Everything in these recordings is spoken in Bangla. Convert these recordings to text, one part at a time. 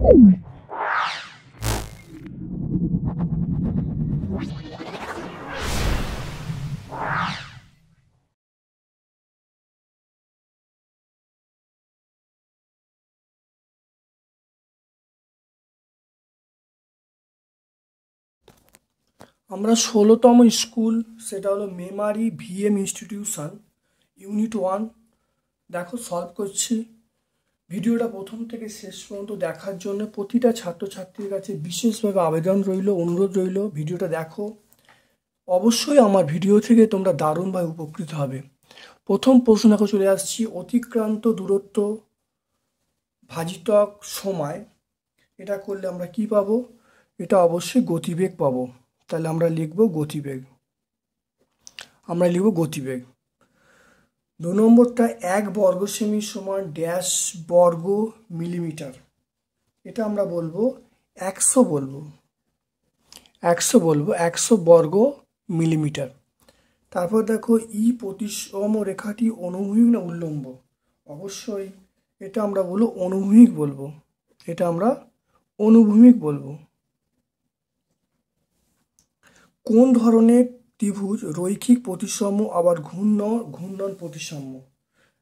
আমরা 16তম স্কুল, সেটা হলো মেমারি ভিএম ইনস্টিটিউশন, ইউনিট 1 দেখো সলভ করছি। ভিডিওটা প্রথম থেকে শেষ পর্যন্ত দেখার জন্য প্রতিটা ছাত্রছাত্রীর কাছে বিশেষভাবে আবেদন রইল, অনুরোধ রইল, ভিডিওটা দেখো। অবশ্যই আমার ভিডিও থেকে তোমরা দারুণভাবে উপকৃত হবে। প্রথম প্রশ্ন দেখো চলে আসছি, অতিক্রান্ত দূরত্ব ভাজিতক সময়, এটা করলে আমরা কি পাবো? এটা অবশ্যই গতিবেগ পাবো। তাহলে আমরা লিখব গতিবেগ। 2 নম্বরটা 1 বর্গ সেমি সমান ড্যাশ বর্গ মিলিমিটার, এটা আমরা বলবো 100 বর্গ মিলিমিটার। তারপর দেখো প্রতিসম রেখাটি অনুভূমিক না উল্লম্ব? অবশ্যই এটা আমরা বলবো অনুভূমিক বলবো। কোন ধরনের ত্রিভুজ রৈখিক প্রতিসাম্য আবার ঘূর্ণন প্রতিসাম্য?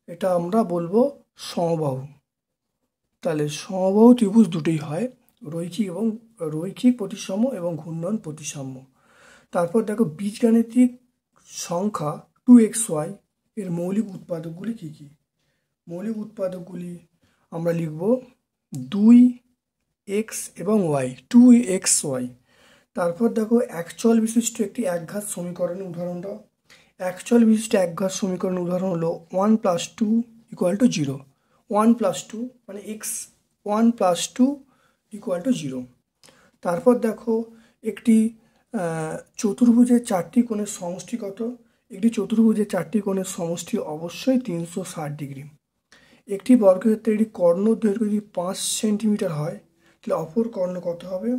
এটা আমরা বলবো সমবাহু। তাহলে সমবাহু ত্রিভুজ দুটোই হয়, রৈখিক প্রতিসাম্য এবং ঘূর্ণন প্রতিসাম্য। তারপর দেখো বীজগাণিতিক সংখ্যা 2xy এর মৌলিক উৎপাদকগুলি কি কি? মৌলিক উৎপাদকগুলি আমরা লিখব 2x এবং y, 2xy। তারপর দেখো একচল বিশিষ্ট একটি একঘাত সমীকরণের উদাহরণ দাও। একচল বিশিষ্ট একঘাত সমীকরণের উদাহরণ হলো 1 + 2 = 0। 1 + 2 মানে x, 1 + 2 = 0। তারপর দেখো একটি চতুর্ভুজের 4টি কোণের সমষ্টি কত? একটি চতুর্ভুজের 4টি কোণের সমষ্টি অবশ্যই 360 ডিগ্রি। একটি বর্গক্ষেত্রের একটি কর্ণর দৈর্ঘ্য যদি 5 সেন্টিমিটার হয়, তাহলে অপর কর্ণ কত হবে?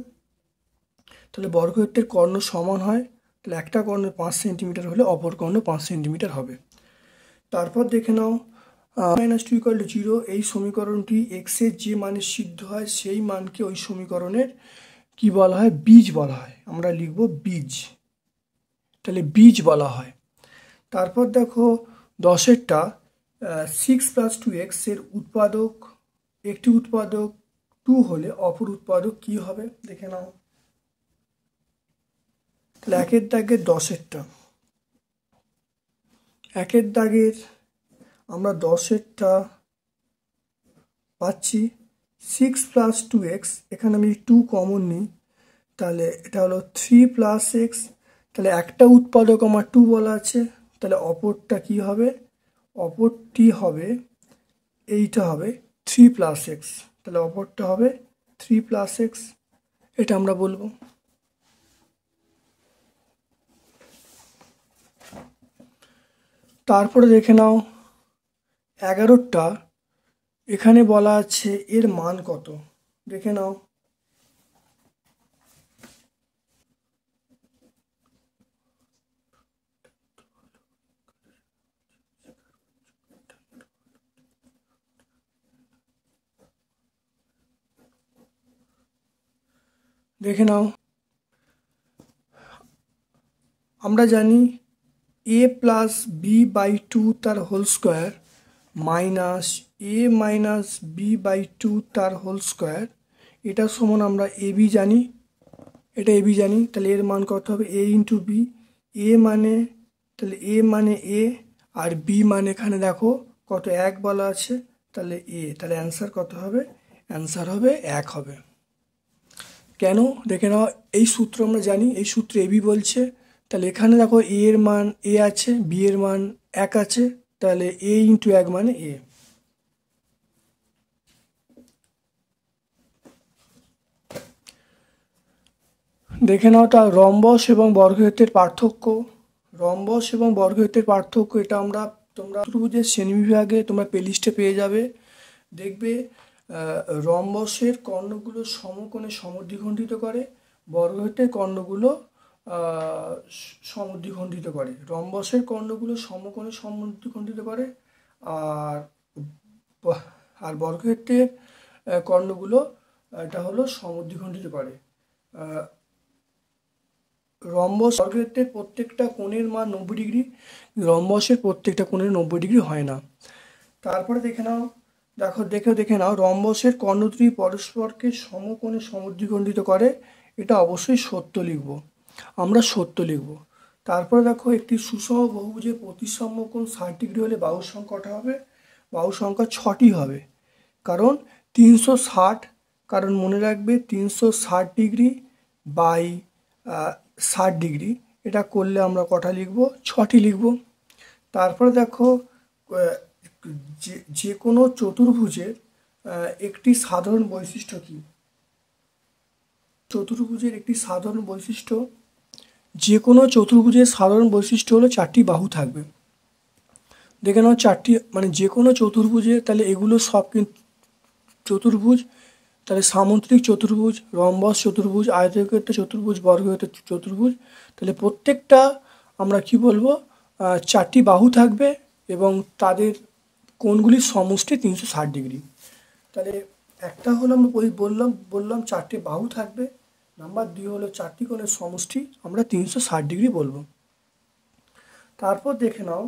তাহলে বর্গক্ষেত্রের কর্ণ সমান হয়, তাহলে একটা কর্ণ 5 সেন্টিমিটার হলে অপর কর্ণ 5 সেন্টিমিটার হবে। তারপর দেখে নাও -2 = 0, এই সমীকরণটি x এর যে মানে সিদ্ধ হয় সেই মানকে ওই সমীকরণের কি বলা হয়? বীজ বলা হয়। আমরা লিখব বীজ, তাহলে বীজ বলা হয়। তারপর দেখো 10এরটা 6 + 2x এর উৎপাদক, একটি উৎপাদক 2 হলে অপর উৎপাদক কি হবে? দেখে নাও। তাহলে 1 এর দাগের 10এরটা, 1 এর দাগের আমরা 10এরটা পাচ্ছি 6 + 2x, এখানে আমি 2 কমন নিই, তাহলে এটা হলো 3 + x। তাহলে একটা উৎপাদক আমার 2 বলা আছে, তাহলে অপরটা কি হবে? অপরটি হবে, এইটা হবে 3 + x, তাহলে অপরটা হবে 3 + x, এটা আমরা বলবো। তারপরে দেখে নাও 11টা, এখানে বলা আছে এর মান কত? দেখে নাও। দেখে নাও, আমরা জানি a + b/2 তার whole square minus a - b/2 তার হোল স্কোয়ার, এটা সমান আমরা ab জানি, এটা ab জানি। তাহলে এর মান কত হবে? a × b। a মানে, তাহলে a মানে a, আর b মানে এখানে দেখো কত 1 বলা আছে, তাহলে a, তাহলে অ্যান্সার কত হবে? অ্যান্সার হবে 1 হবে। কেন? দেখে নাও, এই সূত্র আমরা জানি, এই সূত্রে ab বলছে, তাহলে এখানে দেখো a এর মান a আছে, b এর মান 1 আছে, তাহলে a × 1 মানে a। দেখে নাও তার রম্বস এবং বর্গক্ষেত্রের পার্থক্য। রম্বস এবং বর্গক্ষেত্রের পার্থক্য এটা তোমরা চতুর্ভুজের শ্রেণীবিভাগে তোমরা প্লেলিস্টে পেয়ে যাবে। দেখবে রম্বসের কর্ণগুলো সমকোণে সমদ্বিখণ্ডিত করে, বর্গক্ষেত্রের কর্ণগুলো সমদ্বিখণ্ডিত করে। রম্বসের কর্ণগুলো সমকোণে সমদ্বিখণ্ডিত করে, আর বর্গক্ষেত্রের কর্ণগুলো এটা হলো সমদ্বিখণ্ডিত করে। রম্বস বর্গক্ষেত্রের প্রত্যেকটা কোণের মান 90 ডিগ্রি, রম্বসের প্রত্যেকটা কোণের 90 ডিগ্রি হয় না। তারপরে দেখে নাও রম্বসের কর্ণ দুটি পরস্পরকে সমকোণে সমদ্বিখণ্ডিত করে, এটা অবশ্যই সত্য লিখব, আমরা সত্য লিখব। তারপরে দেখো একটি সুষম বহুভুজের প্রতিসাম্য কোণ 60 ডিগ্রি হলে বাহুর সংখ্যা কটা হবে? বাহুর সংখ্যা 6টি হবে। কারণ 360, কারণ মনে রাখবে 360 ডিগ্রি বাই 60 ডিগ্রি, এটা করলে আমরা কটা লিখব? 6টি লিখব। তারপরে দেখো যে কোনো চতুর্ভুজের একটি সাধারণ বৈশিষ্ট্য কি? চতুর্ভুজের একটি সাধারণ বৈশিষ্ট্য, যে কোনো চতুর্ভুজের সাধারণ বৈশিষ্ট্য হলো 4টি বাহু থাকবে। দেখে নাও 4টি, মানে যে কোনো চতুর্ভুজে, তাহলে এগুলো সব কিন্তু চতুর্ভুজ, তাহলে সামুদ্রিক চতুর্ভুজ, রম্বস চতুর্ভুজ, আয়তক্ষেত্র চতুর্ভুজ, বর্গক্ষেত্র চতুর্ভুজ, তাহলে প্রত্যেকটা আমরা কি বলবো? 4টি বাহু থাকবে এবং তাদের কোণগুলির সমষ্টি 360 ডিগ্রি। তাহলে একটা হলো আমরা বললাম 4টি বাহু থাকবে, নাম্বার 2 হলো 4টি কোণের সমষ্টি আমরা 360 ডিগ্রি বলবো। তারপর দেখে নাও,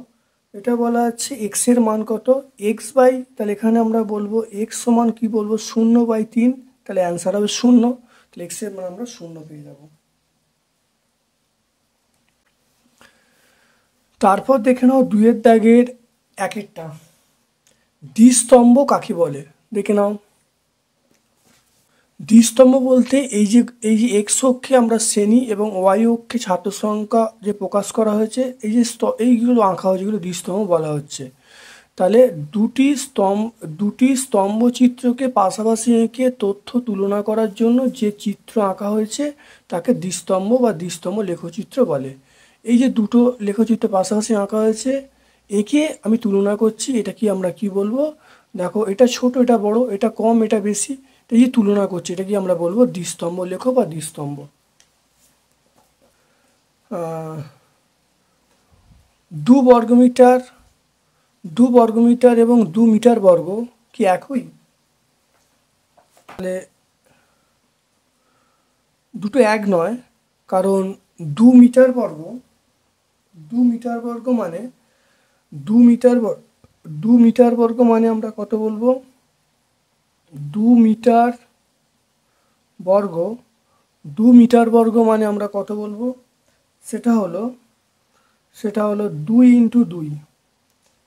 এটা বলা আছে এক্স এর মান কত? এক্স বাই, তাহলে এখানে আমরা বলবো এক্স সমান কি বলবো? 0/3, তাহলে অ্যান্সার হবে 0, তাহলে এক্স এর মান আমরা 0 পেয়ে যাব। তারপর দেখে নাও 2-এর দাগের 1-এরটা, দ্বিস্তম্ভ কাকে বলে? দেখে নাও, দ্বিস্তম্ভ বলতে এই যে এক্স অক্ষে আমরা শ্রেণী এবং ওয়াই অক্ষে ছাত্র সংখ্যা যে প্রকাশ করা হয়েছে, এইগুলো আঁকা হয়েছে, যেগুলো দ্বিস্তম্ভ বলা হচ্ছে। তাহলে দুটি স্তম্ভ চিত্রকে পাশাপাশি এঁকে তথ্য তুলনা করার জন্য যে চিত্র আঁকা হয়েছে তাকে দ্বিস্তম্ভ বা দ্বিস্তম্ভ লেখচিত্র বলে। এই যে দুটো লেখচিত্র পাশাপাশি আঁকা হয়েছে, এঁকে আমি তুলনা করছি, এটা কি আমরা কি বলবো? দেখো, এটা ছোট, এটা বড়, এটা কম, এটা বেশি, এই যে তুলনা করছি, এটা কি আমরা বলবো? দ্বিস্তম্ভ লেখ বা দ্বিস্তম্ভ। দু বর্গমিটার এবং 2 মিটার বর্গ কি একই? তাহলে দুটো এক নয়, কারণ 2 মিটার বর্গ মানে 2 মিটার বর্গ মানে আমরা কত বলবো? 2 মিটার বর্গ 2 মিটার বর্গ মানে আমরা কত বলবো? সেটা হলো 2 × 2,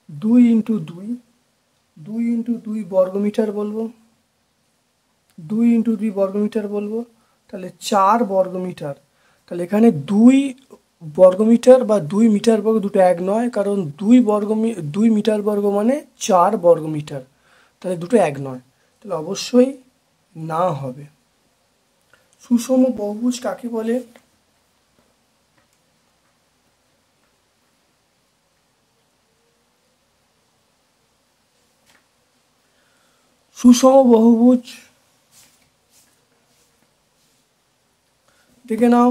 2 × 2 বর্গমিটার বলবো, 2 × 2 বর্গমিটার বলবো, তাহলে 4 বর্গমিটার। তাহলে এখানে 2 বর্গমিটার বা 2 মিটার বর্গ দুটো এক নয়, কারণ 2 মিটার বর্গ মানে 4 বর্গমিটার, তাহলে দুটো এক নয়, তাহলে অবশ্যই না হবে। সুষম বহুভুজ কাকে বলে? সুষম বহুভুজ দেখে নাও,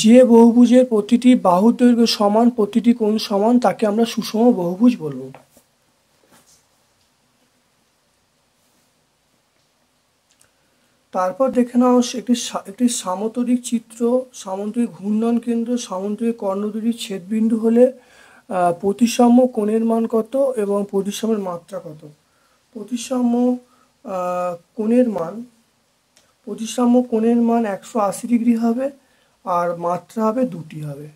যে বহুভুজের প্রতিটি বাহুর দৈর্ঘ্য সমান, প্রতিটি কোণ সমান, তাকে আমরা সুষম বহুভুজ বলবো। তারপর দেখে নাও একটি সামন্তরিক চিত্র, সামন্তরিক ঘূর্ণন কেন্দ্র, সামন্তরিক কর্ণ দুটি ছেদবিন্দু হলে প্রতিসাম্য কোণের মান কত এবং প্রতিসাম্যের মাত্রা কত? প্রতিসাম্য কোণের মান 180 ডিগ্রি হবে, আর মাত্রা হবে 2টি হবে।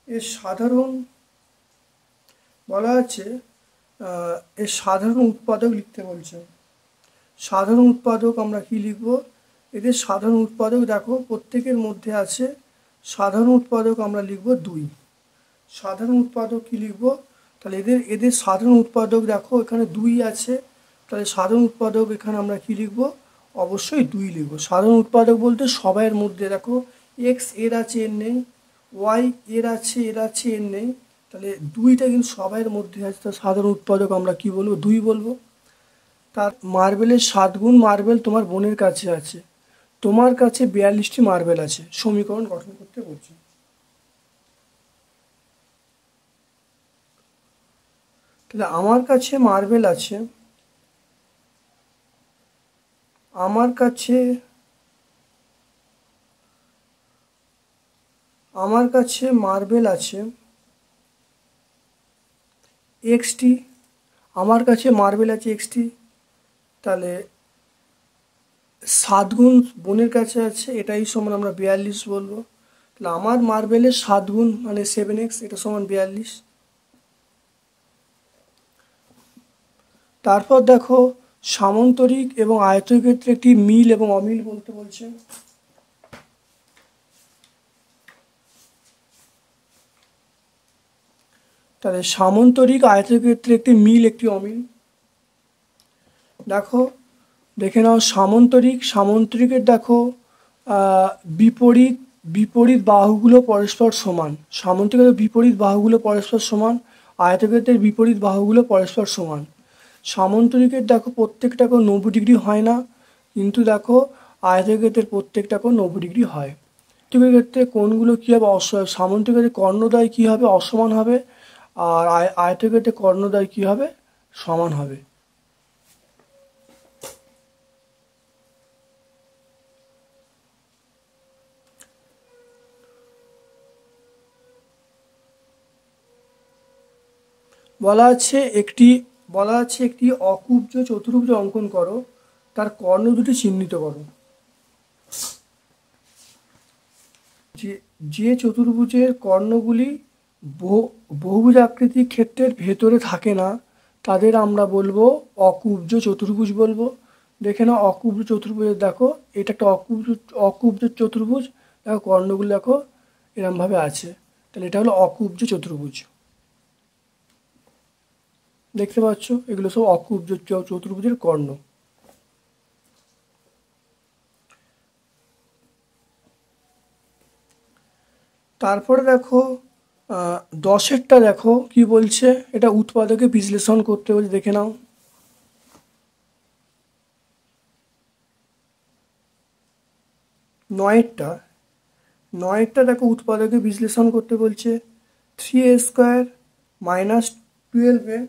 এর সাধারণ বলা আছে, এর সাধারণ উৎপাদক লিখতে বলছে। সাধারণ উৎপাদক আমরা কি লিখব? এদের সাধারণ উৎপাদক দেখো প্রত্যেকের মধ্যে আছে, সাধারণ উৎপাদক আমরা লিখব 2। সাধারণ উৎপাদক কি লিখব? তাহলে এদের সাধারণ উৎপাদক দেখো এখানে 2 আছে, তাহলে সাধারণ উৎপাদক এখানে আমরা কি লিখব? অবশ্যই 2 লিখব। সাধারণ উৎপাদক বলতে সবাইয়ের মধ্যে, দেখো এক্স এর আছে এর নেই, ওয়াই এর আছে এর নেই, তাহলে 2টা কিন্তু সবাইয়ের মধ্যে আছে, তার সাধারণ উৎপাদক আমরা কি বলবো? 2 বলবো। তার মার্বেলের 7 গুণ মার্বেল তোমার বোনের কাছে আছে, তোমার কাছে 42টি মার্বেল আছে, সমীকরণ গঠন করতে বলছি। তাহলে আমার কাছে মার্বেল আছে আমার কাছে মার্বেল আছে এক্সটি, আমার কাছে মার্বেল আছে এক্সটি, তাহলে 7 গুণ বোনের কাছে আছে, এটাই সমান আমরা 42 বলবো। তাহলে আমার মার্বেলের 7 গুণ মানে 7x, এটা সমান 42। তারপর দেখো সামান্তরিক এবং আয়তক্ষেত্রে একটি মিল এবং অমিল বলতে বলছে। তাহলে সামান্তরিক আয়তক্ষেত্রে একটি মিল একটি অমিল। দেখো দেখে নাও সামান্তরিকের দেখো বিপরীত বাহুগুলো পরস্পর সমান। সামান্তরিকের বিপরীত বাহুগুলো পরস্পর সমান, আয়তক্ষেত্রের বিপরীত বাহুগুলো পরস্পর সমান। সামান্তরিকের দেখো প্রত্যেকটা কোণ 90 ডিগ্রি হয় না, কিন্তু দেখো আয়তক্ষেত্রের প্রত্যেকটা কোণ 90 ডিগ্রি হয়। সামান্তরিকের ক্ষেত্রে কোণগুলো কী হবে, সামান্তরিকের কর্ণদ্বয় কী হবে, অসমান হবে, আর আয়তক্ষেত্রে কর্ণদ্বয় কী হবে, সমান হবে। বলা আছে একটি অকুব্জ চতুর্ভুজ অঙ্কন করো, তার কর্ণ দুটি চিহ্নিত করো। যে চতুর্ভুজের কর্ণগুলি বহুভুজ আকৃতির ক্ষেত্রের ভেতরে থাকে না, তাদের আমরা বলবো অকুব্জ চতুর্ভুজ বলবো। দেখে নাও অকুব্জ চতুর্ভুজের দেখো এটা একটা অকুব্জ চতুর্ভুজ, দেখো কর্ণগুলো দেখো এরমভাবে আছে, তাহলে এটা হলো অকুব্জ চতুর্ভুজ। দেখতে পাচ্ছ এগুলো সব অকুব্জ চতুর্ভুজের কর্ণ। তারপরে দেখো 10-এরটা দেখো কি বলছে, এটা উৎপাদকে বিশ্লেষণ করতে বলছে, দেখে নাও। নয়েরটা দেখো উৎপাদকে বিশ্লেষণ করতে বলছে। 3a² minus 12a,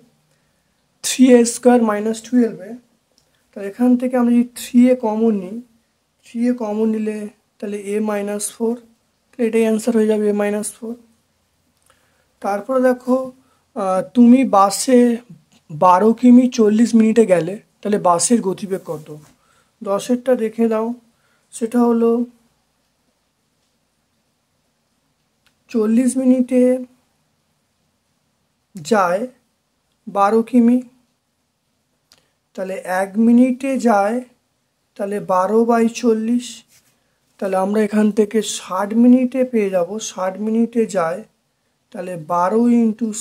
3a² minus 12a, তাহলে এখান থেকে আমরা যদি 3a কমন নিই, 3a কমন নিলে তাহলে a মাইনাস 4, তাহলে এটাই অ্যান্সার হয়ে যাবে a মাইনাস 4। তারপরে দেখো তুমি বাসে 12 কিমি 40 মিনিটে গেলে, তাহলে বাসের গতিবেগ কত। 10-এরটা দেখে দাও, সেটা হলো 40 মিনিটে যায় 12 কিমি, তাহলে 1 মিনিটে যায় তাহলে 12/40, তাহলে আমরা এখান থেকে 60 মিনিটে পেয়ে যাব, 60 মিনিটে যায় তাহলে 12 ×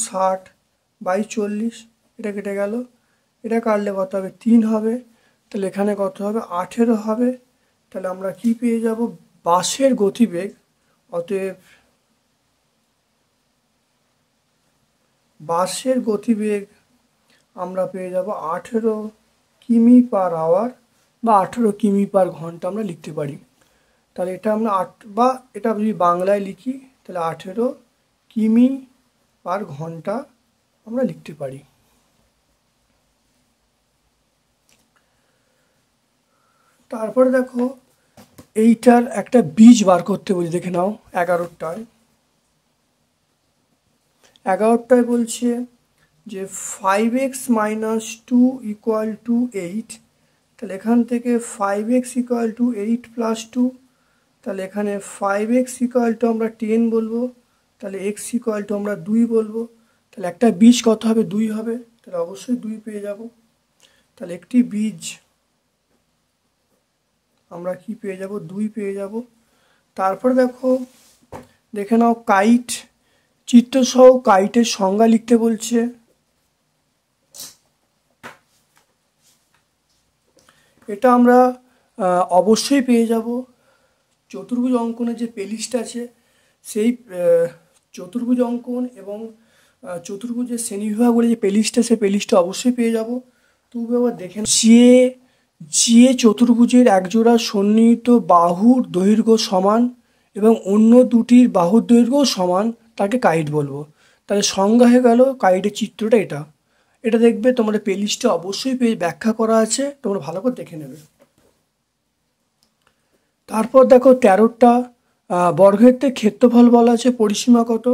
60/40, এটা কেটে গেল, এটা কাটলে কত হবে 3 হবে, তাহলে এখানে কত হবে 18 হবে। তাহলে আমরা কি পেয়ে যাব, বাসের গতিবেগ, অতএব বাসের গতিবেগ আমরা পেয়ে যাব 18 কিমি/আওয়ার বা 18 কিমি/ঘন্টা আমরা লিখতে পারি। তাহলে এটা আমরা বা এটা যদি বাংলায় লিখি তাহলে 18 কিমি/ঘন্টা আমরা লিখতে পারি। তারপরে দেখো এইটার একটা বীজ বার করতে বলি, দেখে নাও 11টায় বলছে যে 5x - 2 = 8, তাহলে এখান থেকে 5x = 8 + 2, তাহলে এখানে 5x = আমরা 10 বলবো, তাহলে x = আমরা 2 বলবো, তাহলে একটা বীজ কত হবে 2 হবে, তাহলে অবশ্যই 2 পেয়ে যাব। তাহলে একটি বীজ আমরা কি পেয়ে যাব, 2 পেয়ে যাব। তারপরে দেখে নাও কাইট, চিত্রসহ কাইটের সংজ্ঞা লিখতে বলছে। এটা আমরা অবশ্যই পেয়ে যাব, চতুর্ভুজ অঙ্কনের যে প্লেলিস্ট আছে সেই চতুর্ভুজ অঙ্কন এবং চতুর্ভুজের শ্রেণীবিভাগ বলে যে প্লেলিস্টটা, সেই প্লেলিস্টটা অবশ্যই পেয়ে যাব। তুমি আবার দেখে যে চতুর্ভুজের একজোড়া সন্নিহিত বাহুর দৈর্ঘ্য সমান এবং অন্য দুটির বাহুর দৈর্ঘ্য সমান, তাকে কাইট বলবো। তাহলে সংজ্ঞা হয়ে গেল কাইটের চিত্রটা এটা। এটা দেখবে তোমাদের প্লেলিস্টে অবশ্যই ব্যাখ্যা করা আছে, তোমরা ভালো করে দেখে নেবে। তারপর দেখো 13টা বর্গক্ষেত্রের ক্ষেত্রফল বলা আছে, পরিসীমা কত?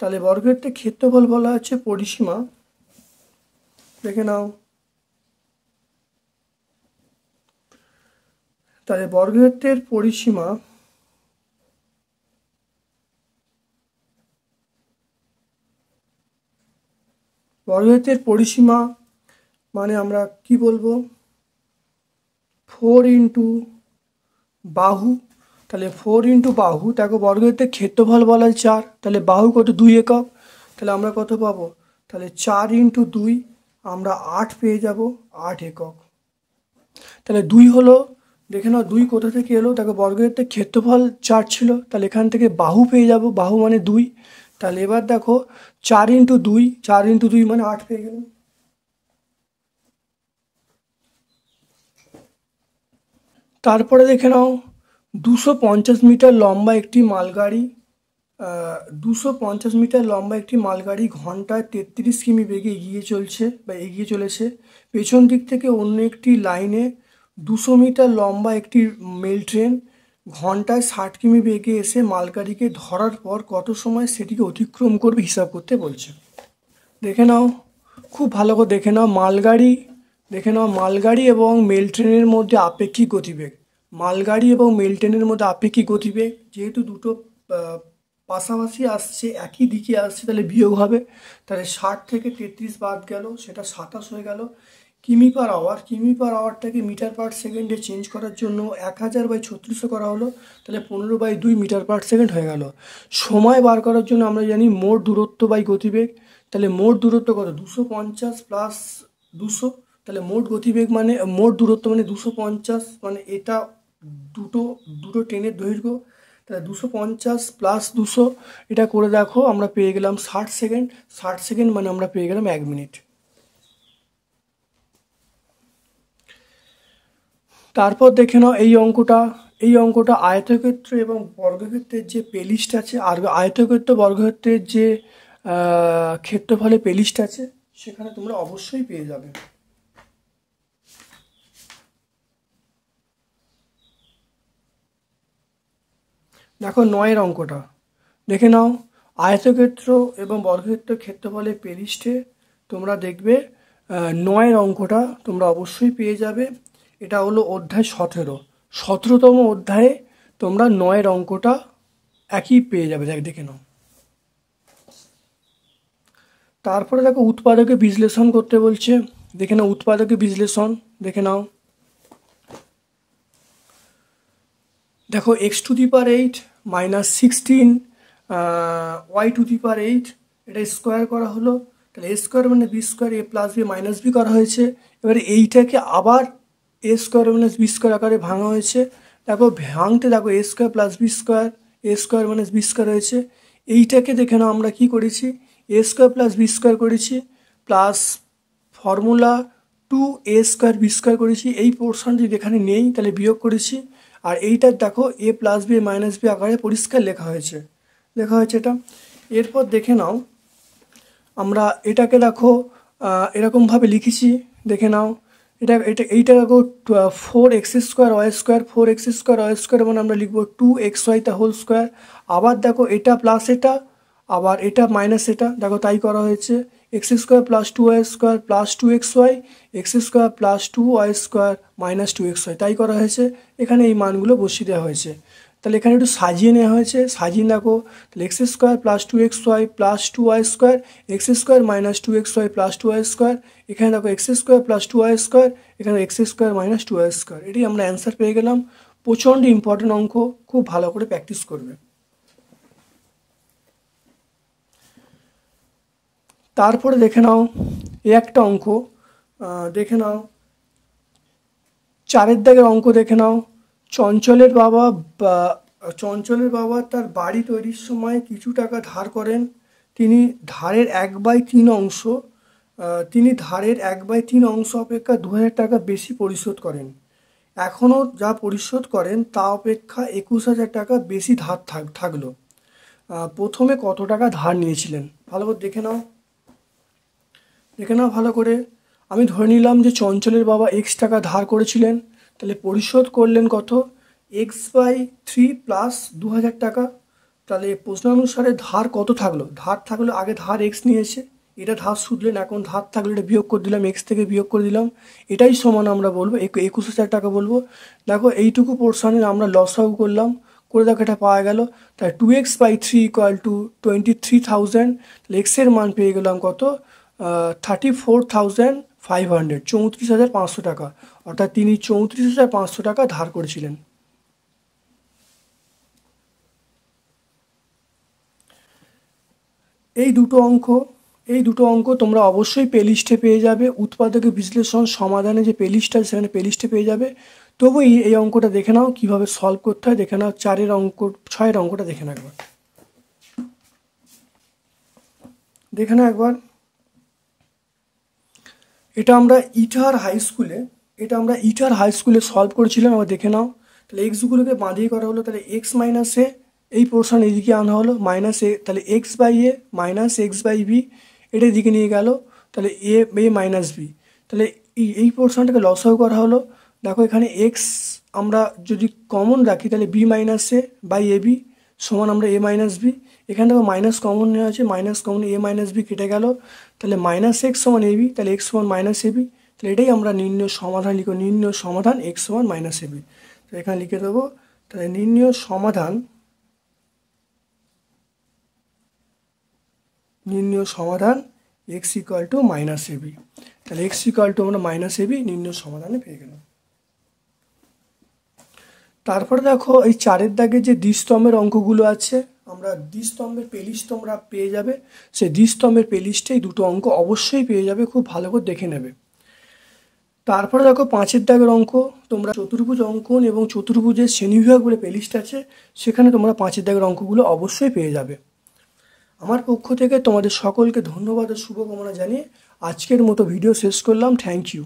তাহলে বর্গক্ষেত্রের ক্ষেত্রফল বলা আছে পরিসীমা, দেখে নাও। তাহলে বর্গক্ষেত্রের পরিসীমা মানে আমরা কি বলবো, 4 ইন্টু বাহু। তাহলে 4 ইন্টু বাহু, দেখো বর্গক্ষেত্রের ক্ষেত্রফল বলা হয় 4, তাহলে বাহু কত? 2 একক। তাহলে আমরা কত পাবো? তাহলে 4 ইন্টু 2 আমরা 8 পেয়ে যাব, 8 একক। তাহলে 2 হলো, দেখে নাও 2 কোথা থেকে এলো, দেখো বর্গক্ষেত্রের ক্ষেত্রফল 4 ছিল, তাহলে এখান থেকে বাহু পেয়ে যাব, বাহু মানে 2। তাহলে এবার দেখো 4 ইন্টু 2 মানে 8 পেয়ে গেলাম। তারপরে দেখে নাও 250 মিটার লম্বা একটি মালগাড়ি, 250 মিটার লম্বা একটি মালগাড়ি ঘন্টায় 33 কিমি বেগে এগিয়ে চলেছে। পেছন দিক থেকে অন্য একটি লাইনে 200 মিটার লম্বা একটি মেল ট্রেন ঘন্টায় 60 কিমি বেগে এসে মালগাড়িকে ধরার পর কত সময় সেটিকে অতিক্রম করবে হিসাব করতে বলছে। দেখে নাও, খুব ভালো করে দেখে নাও মালগাড়ি এবং মেল ট্রেনের মধ্যে আপেক্ষিক গতিবেগ। যেহেতু দুটো পাশাপাশি আসছে, একই দিকে আসছে, তাহলে বিয়োগ হবে। তাহলে 60 থেকে 33 বাদ গেল, সেটা 27 হয়ে গেল। কিমি পার আওয়ারটাকে মিটার পার সেকেন্ডে চেঞ্জ করার জন্য 1000/3600 করা হলো, তাহলে 15/2 মিটার পার সেকেন্ড হয়ে গেল। সময় বার করার জন্য আমরা জানি মোট দূরত্ব বাই গতিবেগ। তাহলে মোট দূরত্ব কত? 250 প্লাস 200। তাহলে মোট দূরত্ব মানে 250, মানে এটা দুটো ট্রেনের দৈর্ঘ্য। তাহলে 250 প্লাস 200, এটা করে দেখো, আমরা পেয়ে গেলাম 60 সেকেন্ড। 60 সেকেন্ড মানে আমরা পেয়ে গেলাম 1 মিনিট। তারপর দেখে নাও এই অঙ্কটা আয়তক্ষেত্র এবং বর্গক্ষেত্রের যে পেলিস্ট আছে, আর আয়তক্ষেত্র বর্গক্ষেত্রের যে ক্ষেত্রফলে পেলিস্ট আছে, সেখানে তোমরা অবশ্যই পেয়ে যাবে। দেখো 9 অঙ্কটা দেখে নাও, আয়তক্ষেত্র এবং বর্গক্ষেত্রের ক্ষেত্রফলের পেলিস্টে তোমরা দেখবে 9 অঙ্কটা তোমরা অবশ্যই পেয়ে যাবে। এটা হলো অধ্যায় 17তম অধ্যায়ে তোমরা 9 অঙ্কটা একই পেয়ে যাবে, দেখে নাও। তারপরে দেখো উৎপাদকে বিশ্লেষণ করতে বলছে, দেখে নাও উৎপাদকে বিশ্লেষণ, দেখে নাও। দেখো x⁸ -16 y⁸ এটা স্কোয়ার করা হলো, তাহলে a স্কোয়ার মানে b square, a plus b minus b করা হয়েছে। এবারে এইটাকে আবার a square minus b square আকারে ভাঙা হয়েছে। দেখো দেখো a square plus b square, a square minus b square হয়েছে। এইটাকে দেখে নাও আমরা কি করেছি, a square plus b square করেছি, plus formula 2a square b square করেছি। এই পোর্শনটি এখানে নেই, তাহলে বিয়োগ করেছি। আর এইটার দেখো a plus b minus b আকারে পরিষ্কার লেখা হয়েছে এটা। এরপর দেখে নাও আমরা এটাকে দেখো এরকমভাবে লিখেছি, দেখে নাও। এইটা দেখো 4x² y square, 4x² y square মানে আমরা লিখবো 2xy তা হোল স্কোয়ার। আবার দেখো এটা প্লাস এটা, আবার এটা মাইনাস এটা, দেখো তাই করা হয়েছে। x² plus 2y square plus 2xy, x² plus 2y square minus 2xy, তাই করা হয়েছে। এখানে এই মানগুলো বসিয়ে দেওয়া হয়েছে। তাহলে এখানে একটু সাজিয়ে নেওয়া হয়েছে, সাজিয়ে দেখো। তাহলে x² plus 2xy plus 2y square, x² minus 2xy plus 2y square. এখানে দেখো x² প্লাস 2y স্কোয়ার, এখানে x² মাইনাস 2y স্কোয়ার। এটি আমরা অ্যান্সার পেয়ে গেলাম। প্রচণ্ড ইম্পর্টেন্ট অঙ্ক, খুব ভালো করে প্র্যাকটিস করবে। তারপরে দেখে নাও একটা অঙ্ক, দেখে নাও 4 দাগের অঙ্ক দেখে নাও। চঞ্চলের বাবা তার বাড়ি তৈরির সময় কিছু টাকা ধার করেন। তিনি ধারের 1/3 অংশ অপেক্ষা 2000 টাকা বেশি পরিশোধ করেন। এখনও যা পরিশোধ করেন তা অপেক্ষা 21,000 টাকা বেশি ধার থাকলো। প্রথমে কত টাকা ধার নিয়েছিলেন? ভালো করে দেখে নাও ভালো করে। আমি ধরে নিলাম যে চঞ্চলের বাবা x টাকা ধার করেছিলেন, তাহলে পরিশোধ করলেন কত? x/3 প্লাস 2000 টাকা। তাহলে প্রশ্নানুসারে ধার কত থাকলো? ধার থাকলো, আগে ধার এক্স নিয়েছে, এটা ধার শুধলেন, এখন ধার থাকলে এটা বিয়োগ করে দিলাম, এক্স থেকে বিয়োগ করে দিলাম, এটাই সমান আমরা বলবো 21,000 টাকা বলবো। দেখো এইটুকু পোর্শনের আমরা লসাগু করলাম, করে দেখো এটা পাওয়া গেল। তাই 2x/3 = 23,000। তাহলে এক্সের মান পেয়ে গেলাম কত? 34,500, 34,500 টাকা। অর্থাৎ তিনি 34,500 টাকা ধার করেছিলেন। এই দুটো অঙ্ক তোমরা অবশ্যই প্লেলিস্টে পেয়ে যাবে। উৎপাদকের বিশ্লেষণ সমাধানে যে প্লেলিস্ট আছে সেখানে প্লেলিস্টে পেয়ে যাবে। তবু এই অঙ্কটা দেখে নাও কীভাবে সলভ করতে হয়, দেখে নাও। 6 অঙ্কটা দেখে নাও একবার, দেখে নাও একবার। এটা আমরা ইটার হাই স্কুলে সলভ করেছিলাম, আবার দেখে নাও। তাহলে এক্সগুলোকে বাঁধিয়ে করা হলো, তাহলে এক্স মাইনাস এ এই পোর্শন এদিকে আনা হলো মাইনাস এ, তাহলে x/a মাইনাস x/b এটা এদিকে নিয়ে গেল, তাহলে a মাইনাস বি। তাহলে এই পোর্শনটাকে লসাগু করা হলো। দেখো এখানে এক্স আমরা যদি কমন রাখি তাহলে b minus A by ab সমান আমরা a মাইনাস বি। এখানে দেখো মাইনাস কমন নেওয়া আছে, minus common a minus B কেটে গেল, তাহলে মাইনাস এক্স সমান ab, তাহলে এক্স সমান মাইনাস ab। তাহলে এটাই আমরা নির্ণয় সমাধান লিখব, নির্ণয় সমাধান এক্স সমান মাইনাস ab। তো এখানে লিখে দেবো, তাহলে নির্ণয় সমাধান x equal to minus ab। তাহলে এক্স ইকুয়াল টু আমরা মাইনাস ab নির্ণয় সমাধানে পেয়ে গেলাম। তারপরে দেখো এই 4-এর দাগে যে দ্বিস্তম্ভের অঙ্কগুলো আছে, আমরা দ্বিস্তম্ভের প্লেলিস্ট তোমরা পেয়ে যাবে। সেই দ্বিস্তম্ভের প্লেলিস্টে এই দুটো অঙ্ক অবশ্যই পেয়ে যাবে, খুব ভালো করে দেখে নেবে। তারপরে দেখো 5-এর দাগের অঙ্ক, তোমরা চতুর্ভুজ অঙ্কন এবং চতুর্ভুজের শ্রেণীবিভাগ বলে প্লেলিস্ট আছে, সেখানে তোমরা 5-এর দাগের অঙ্কগুলো অবশ্যই পেয়ে যাবে। আমার পক্ষ থেকে তোমাদের সকলকে ধন্যবাদ ও শুভকামনা জানিয়ে আজকের মতো ভিডিও শেষ করলাম। Thank you.